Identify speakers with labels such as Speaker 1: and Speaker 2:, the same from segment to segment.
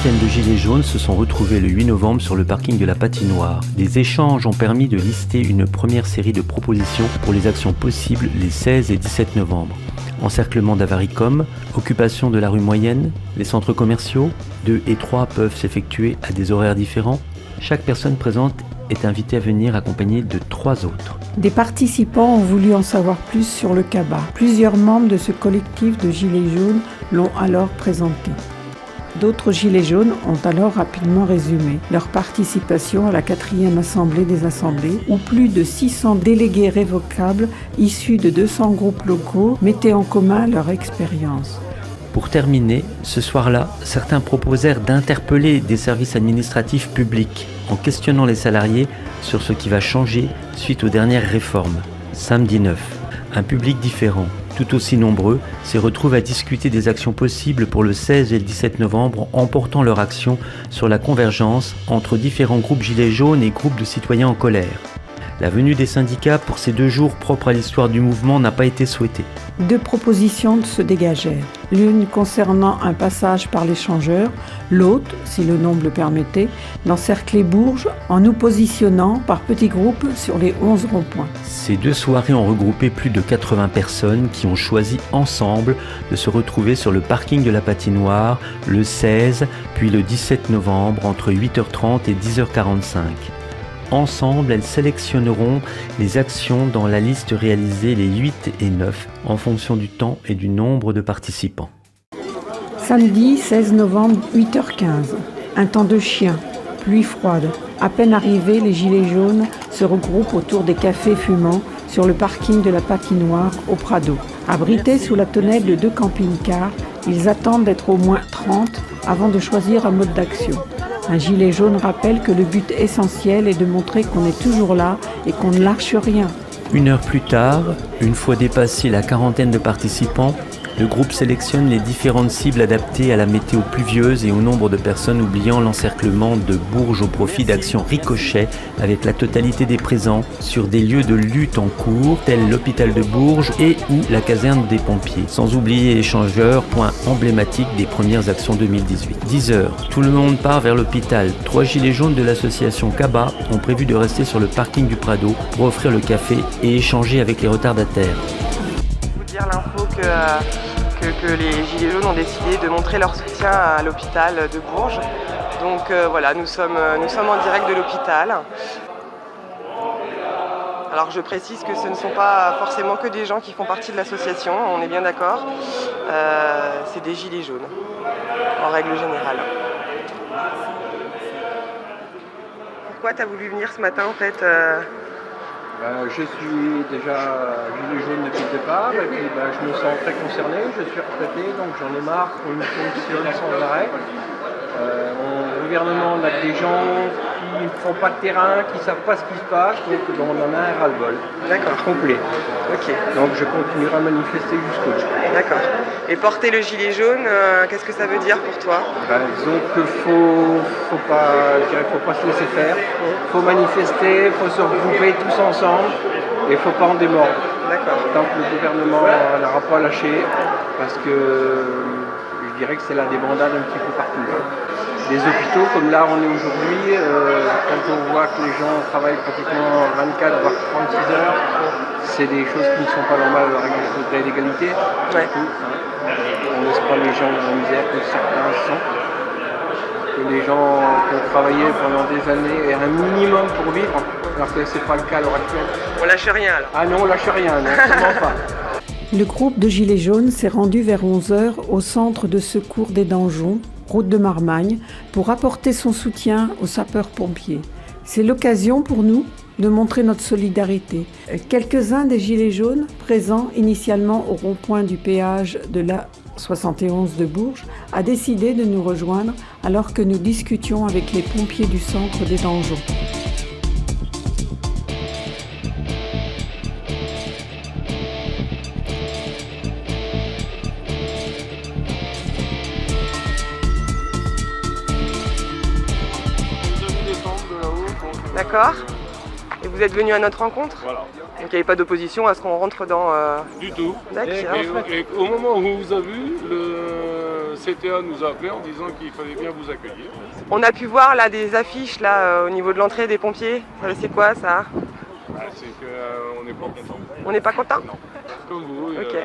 Speaker 1: centaine de gilets jaunes se sont retrouvés le 8 novembre sur le parking de la patinoire. Des échanges ont permis de lister une première série de propositions pour les actions possibles les 16 et 17 novembre. Encerclement d'Avaricom, occupation de la rue Moyenne, les centres commerciaux, 2 et 3 peuvent s'effectuer à des horaires différents. Chaque personne présente est invitée à venir accompagnée de 3 autres.
Speaker 2: Des participants ont voulu en savoir plus sur le CABA. Plusieurs membres de ce collectif de Gilets jaunes l'ont alors présenté. D'autres Gilets jaunes ont alors rapidement résumé leur participation à la 4e Assemblée des Assemblées, où plus de 600 délégués révocables issus de 200 groupes locaux mettaient en commun leur expérience.
Speaker 1: Pour terminer, ce soir-là, certains proposèrent d'interpeller des services administratifs publics en questionnant les salariés sur ce qui va changer suite aux dernières réformes. Samedi 9, un public différent, tout aussi nombreux, s'y retrouve à discuter des actions possibles pour le 16 et le 17 novembre en portant leur action sur la convergence entre différents groupes gilets jaunes et groupes de citoyens en colère. La venue des syndicats pour ces 2 jours propres à l'histoire du mouvement n'a pas été souhaitée.
Speaker 2: 2 propositions se dégagèrent, l'une concernant un passage par l'échangeur, l'autre, si le nombre le permettait, d'encercler Bourges en nous positionnant par petits groupes sur les 11 ronds-points.
Speaker 1: Ces 2 soirées ont regroupé plus de 80 personnes qui ont choisi ensemble de se retrouver sur le parking de la patinoire le 16 puis le 17 novembre entre 8h30 et 10h45. Ensemble, elles sélectionneront les actions dans la liste réalisée les 8 et 9 en fonction du temps et du nombre de participants.
Speaker 2: Samedi 16 novembre, 8h15. Un temps de chien, pluie froide. À peine arrivés, les gilets jaunes se regroupent autour des cafés fumants sur le parking de la patinoire au Prado. Abrités sous la tonnelle de 2 camping-cars, ils attendent d'être au moins 30 avant de choisir un mode d'action. Un gilet jaune rappelle que le but essentiel est de montrer qu'on est toujours là et qu'on ne lâche rien.
Speaker 1: 1 heure plus tard, une fois dépassé la quarantaine de participants, le groupe sélectionne les différentes cibles adaptées à la météo pluvieuse et au nombre de personnes, oubliant l'encerclement de Bourges au profit d'actions ricochet avec la totalité des présents sur des lieux de lutte en cours tels l'hôpital de Bourges et ou la caserne des pompiers. Sans oublier l'échangeur, point emblématique des premières actions 2018. 10 heures, tout le monde part vers l'hôpital. 3 gilets jaunes de l'association CABA ont prévu de rester sur le parking du Prado pour offrir le café et échanger avec les retardataires.
Speaker 3: Dire l'info que les Gilets jaunes ont décidé de montrer leur soutien à l'hôpital de Bourges. Donc voilà, nous sommes en direct de l'hôpital. Alors je précise que ce ne sont pas forcément que des gens qui font partie de l'association, on est bien d'accord. C'est des Gilets jaunes, en règle générale. Pourquoi tu as voulu venir ce matin en fait
Speaker 4: Je suis déjà gilet jaune depuis le départ et puis je me sens très concerné, je suis retraité donc j'en ai marre qu'on me fonctionne sans arrêt. Au gouvernement on a des gens qui ne font pas de terrain, qui ne savent pas ce qui se passe, donc on en a un ras-le-bol.
Speaker 3: D'accord.
Speaker 4: Complet.
Speaker 3: Ok.
Speaker 4: Donc je continuerai à manifester jusqu'au bout.
Speaker 3: D'accord. Et porter le gilet jaune, qu'est-ce que ça veut dire pour toi?
Speaker 4: Disons qu'il faut pas se laisser faire, faut manifester, faut se regrouper tous ensemble et il ne faut pas en démordre.
Speaker 3: D'accord.
Speaker 4: Tant que le gouvernement n'aura pas lâché, parce que je dirais que c'est la débandade un petit peu partout. Les hôpitaux, comme là on est aujourd'hui, quand on voit que les gens travaillent pratiquement 24 voire 36 heures, c'est des choses qui ne sont pas normales à la l'égalité.
Speaker 3: Ouais.
Speaker 4: On ne laisse pas les gens dans la misère que certains sont. Que les gens qui ont travaillé pendant des années aient un minimum pour vivre, alors que ce n'est pas le cas à l'heure actuelle.
Speaker 3: On lâche rien alors?
Speaker 4: Ah non, on lâche rien, non, sûrement pas.
Speaker 2: Le groupe de Gilets jaunes s'est rendu vers 11h au centre de secours des Danjons, route de Marmagne, pour apporter son soutien aux sapeurs-pompiers. C'est l'occasion pour nous de montrer notre solidarité. Quelques-uns des Gilets jaunes, présents initialement au rond-point du péage de la 71 de Bourges, a décidé de nous rejoindre alors que nous discutions avec les pompiers du centre des Danjons.
Speaker 3: D'accord. Et vous êtes venu à notre rencontre?
Speaker 5: Voilà.
Speaker 3: Donc il n'y avait pas d'opposition à ce qu'on rentre dans...
Speaker 5: Du tout.
Speaker 3: D'accord.
Speaker 5: Et au moment où on vous a vu, CTA nous a appelé en disant qu'il fallait bien vous accueillir.
Speaker 3: On a pu voir là des affiches là au niveau de l'entrée des pompiers. C'est quoi ça?
Speaker 5: C'est qu'on n'est pas content.
Speaker 3: On n'est pas content?
Speaker 5: Non. Comme vous.
Speaker 3: Ok.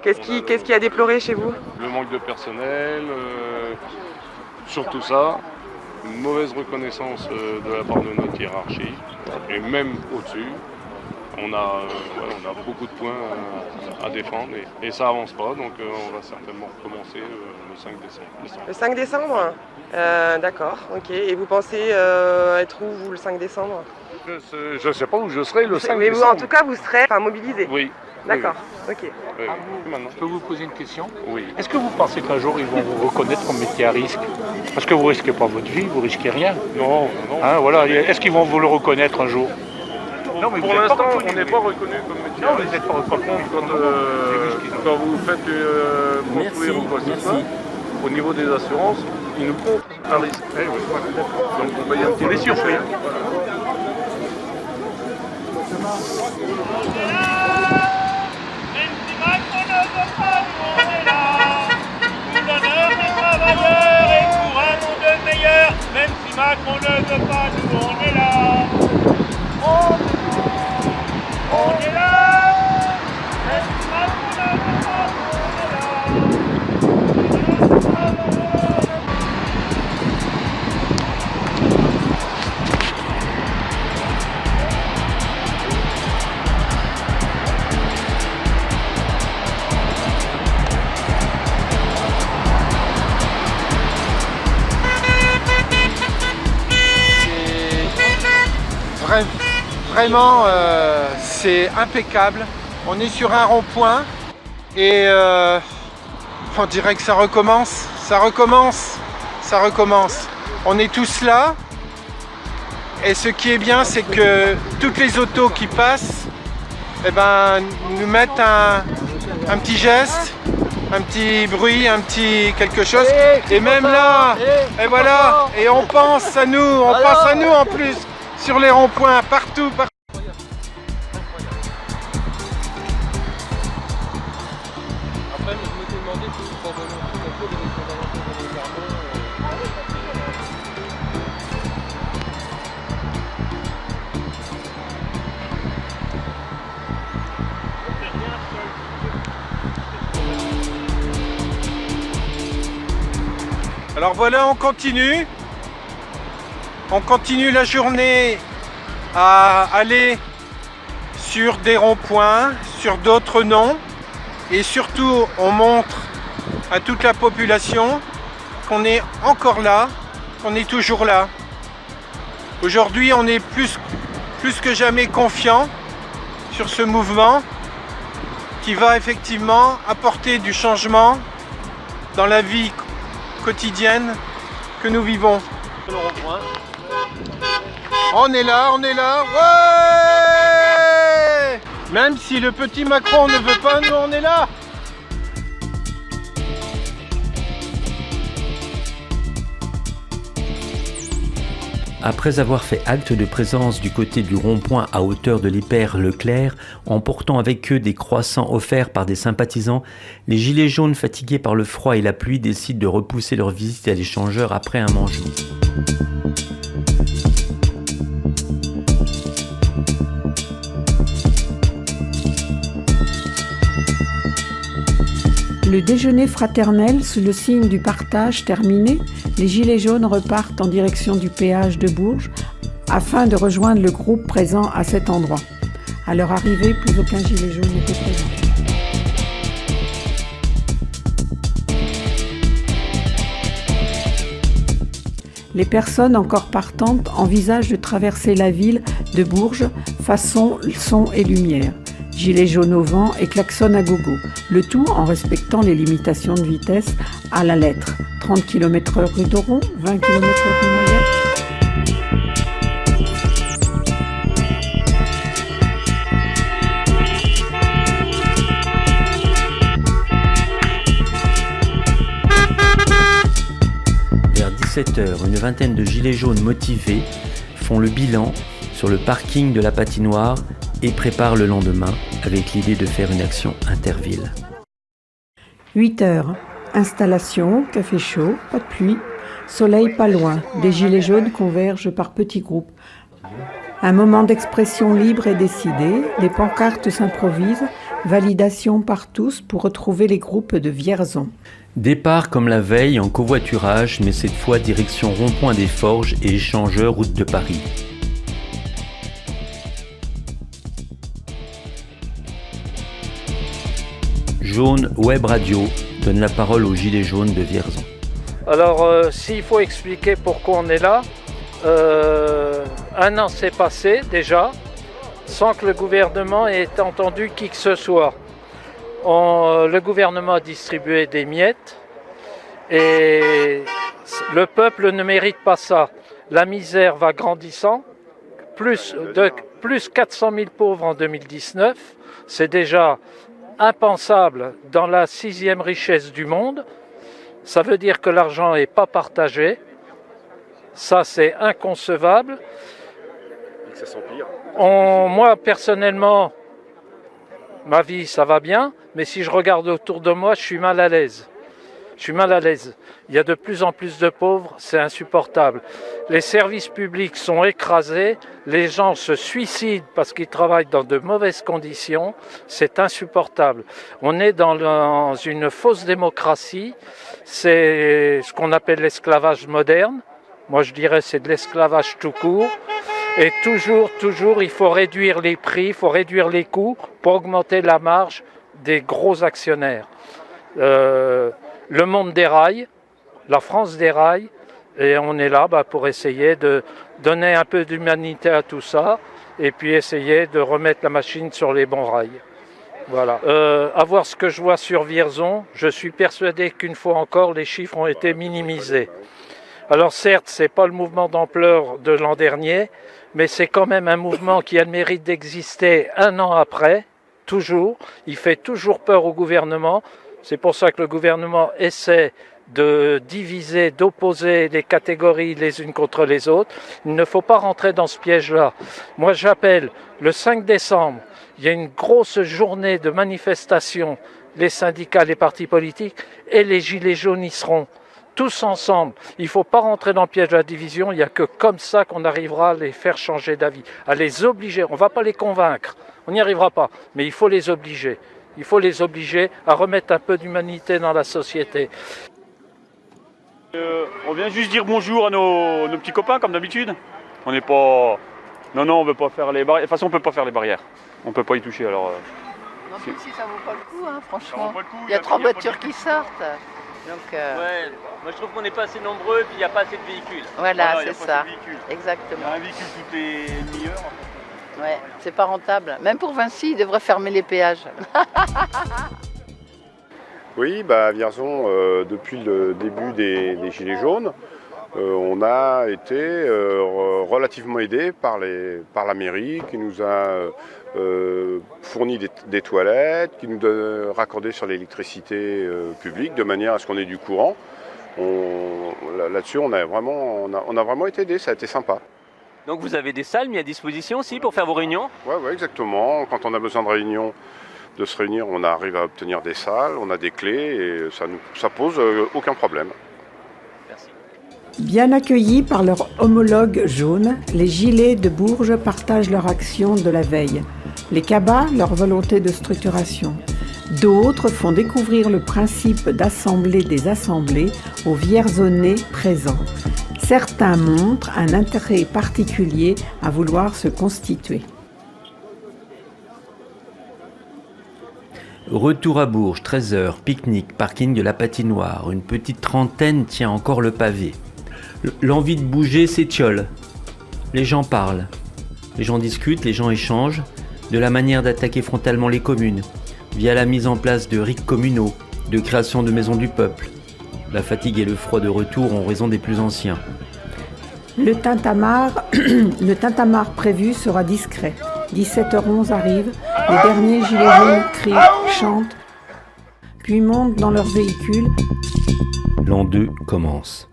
Speaker 3: Qu'est-ce qui a déploré chez vous?
Speaker 5: Le manque de personnel, surtout ça. Une mauvaise reconnaissance de la part de notre hiérarchie. Et même au-dessus. On a beaucoup de points à défendre et ça avance pas, donc on va certainement recommencer le 5 décembre.
Speaker 3: Le 5 décembre? D'accord, ok. Et vous pensez être où, vous, le 5 décembre?
Speaker 5: Je ne sais pas où je serai le 5
Speaker 3: Mais
Speaker 5: décembre.
Speaker 3: en tout cas, vous serez mobilisé?
Speaker 5: Oui.
Speaker 3: D'accord, ok.
Speaker 5: Oui. Maintenant.
Speaker 6: Je peux vous poser une question?
Speaker 5: Oui.
Speaker 6: Est-ce que vous pensez qu'un jour ils vont vous reconnaître comme métier à risque? Parce que vous risquez pas votre vie, vous risquez rien.
Speaker 5: Non.
Speaker 6: Hein, voilà. Est-ce qu'ils vont vous le reconnaître un jour? Non, mais
Speaker 5: pour l'instant, on n'est pas reconnu comme métier.
Speaker 6: Non, vous n'êtes pas reconnu.
Speaker 5: Par contre, quand vous faites construire ou quoi que ce soit, au niveau des assurances, ils nous comptent un risque. Donc vous payez un petit risque.
Speaker 7: Même si Macron ne veut pas, nous on est là. On est là. Même si Macron ne veut pas,
Speaker 8: Vraiment, c'est impeccable. On est sur un rond-point et on dirait que ça recommence. On est tous là et ce qui est bien, c'est que toutes les autos qui passent nous mettent un petit geste, un petit bruit, un petit quelque chose. Et même là, et voilà, et on pense à nous en plus. Sur les ronds-points, partout. Après, je me suis demandé si vous avez un peu des Alors voilà, on continue. On continue la journée à aller sur des ronds-points, sur d'autres non. Et surtout, on montre à toute la population qu'on est encore là, qu'on est toujours là. Aujourd'hui, on est plus que jamais confiant sur ce mouvement qui va effectivement apporter du changement dans la vie quotidienne que nous vivons. On est là, ouais! Même si le petit Macron ne veut pas, nous on est là.
Speaker 1: Après avoir fait acte de présence du côté du rond-point à hauteur de l'hyper Leclerc, en portant avec eux des croissants offerts par des sympathisants, les gilets jaunes fatigués par le froid et la pluie décident de repousser leur visite à l'échangeur après un mangeau.
Speaker 2: Le déjeuner fraternel sous le signe du partage terminé, les gilets jaunes repartent en direction du péage de Bourges afin de rejoindre le groupe présent à cet endroit. À leur arrivée, plus aucun gilet jaune n'était présent. Les personnes encore partantes envisagent de traverser la ville de Bourges façon son et lumière. Gilets jaunes au vent et klaxon à gogo. Le tout en respectant les limitations de vitesse à la lettre. 30 km/h rue d'Oron, 20 km/h rue Moyenne.
Speaker 1: Vers 17h, une vingtaine de gilets jaunes motivés font le bilan sur le parking de la patinoire et préparent le lendemain avec l'idée de faire une action interville.
Speaker 2: 8h. Installation, café chaud, pas de pluie, soleil pas loin, des gilets jaunes convergent par petits groupes. Un moment d'expression libre est décidé, les pancartes s'improvisent, validation par tous pour retrouver les groupes de Vierzon.
Speaker 1: Départ comme la veille en covoiturage, mais cette fois direction rond-point des Forges et échangeur route de Paris. Jaune Web Radio donne la parole aux Gilets jaunes de Vierzon.
Speaker 9: Alors, s'il faut expliquer pourquoi on est là, un an s'est passé déjà, sans que le gouvernement ait entendu qui que ce soit. Le gouvernement a distribué des miettes et le peuple ne mérite pas ça. La misère va grandissant, plus 400 000 pauvres en 2019, c'est déjà impensable dans la 6e richesse du monde. Ça veut dire que l'argent n'est pas partagé. Ça, c'est inconcevable.
Speaker 5: Et que ça s'empire.
Speaker 9: Moi, personnellement, ma vie, ça va bien, mais si je regarde autour de moi, je suis mal à l'aise. Il y a de plus en plus de pauvres, c'est insupportable. Les services publics sont écrasés, les gens se suicident parce qu'ils travaillent dans de mauvaises conditions, c'est insupportable. On est dans une fausse démocratie, c'est ce qu'on appelle l'esclavage moderne. Moi je dirais c'est de l'esclavage tout court. Et toujours, il faut réduire les prix, il faut réduire les coûts pour augmenter la marge des gros actionnaires. Le monde déraille, la France déraille, et on est là pour essayer de donner un peu d'humanité à tout ça, et puis essayer de remettre la machine sur les bons rails. Voilà. À voir ce que je vois sur Vierzon, je suis persuadé qu'une fois encore, les chiffres ont été minimisés. Alors certes, c'est pas le mouvement d'ampleur de l'an dernier, mais c'est quand même un mouvement qui a le mérite d'exister un an après, toujours. Il fait toujours peur au gouvernement. C'est pour ça que le gouvernement essaie de diviser, d'opposer les catégories les unes contre les autres. Il ne faut pas rentrer dans ce piège-là. Moi, j'appelle le 5 décembre, il y a une grosse journée de manifestation, les syndicats, les partis politiques et les gilets jaunes y seront. Tous ensemble. Il ne faut pas rentrer dans le piège de la division. Il n'y a que comme ça qu'on arrivera à les faire changer d'avis, à les obliger. On ne va pas les convaincre. On n'y arrivera pas. Mais il faut les obliger. Il faut les obliger à remettre un peu d'humanité dans la société.
Speaker 10: On vient juste dire bonjour à nos petits copains, comme d'habitude. On n'est pas... Non, on ne veut pas faire les barrières. De toute façon, on ne peut pas faire les barrières. On ne peut pas y toucher, alors...
Speaker 11: Non, plus si ça vaut pas le coup, hein, franchement.
Speaker 10: Le coup,
Speaker 11: il y a 3 voitures qui sortent. Donc,
Speaker 12: Ouais, moi je trouve qu'on n'est pas assez nombreux et puis il n'y a pas assez de véhicules.
Speaker 11: Voilà, c'est ça. Exactement.
Speaker 10: Il y a un véhicule toutes les demi-heures.
Speaker 11: Ouais, c'est pas rentable. Même pour Vinci, ils devraient fermer les péages.
Speaker 13: Oui, à Vierzon, depuis le début des Gilets jaunes, on a été relativement aidé par la mairie qui nous a fourni des toilettes, qui nous a raccordé sur l'électricité publique de manière à ce qu'on ait du courant. Là-dessus, on a vraiment été aidé, ça a été sympa.
Speaker 12: Donc vous avez des salles mises à disposition aussi pour faire vos réunions?
Speaker 13: Oui, exactement. Quand on a besoin de se réunir, on arrive à obtenir des salles, on a des clés et ça pose aucun problème.
Speaker 12: Merci.
Speaker 2: Bien accueillis par leur homologue jaune, les Gilets de Bourges partagent leur action de la veille. Les cabas, leur volonté de structuration. D'autres font découvrir le principe d'assembler des assemblées aux Vierzonais présents. Certains montrent un intérêt particulier à vouloir se constituer.
Speaker 1: Retour à Bourges, 13h, pique-nique, parking de la patinoire. Une petite trentaine tient encore le pavé. L'envie de bouger s'étiole. Les gens parlent. Les gens discutent, les gens échangent de la manière d'attaquer frontalement les communes, via la mise en place de RIC communaux, de création de maisons du peuple. La fatigue et le froid de retour ont raison des plus anciens.
Speaker 2: Le tintamarre prévu sera discret. 17h11 arrive, les derniers gilets jaunes crient, chantent, puis montent dans leur véhicule.
Speaker 1: L'an 2 commence.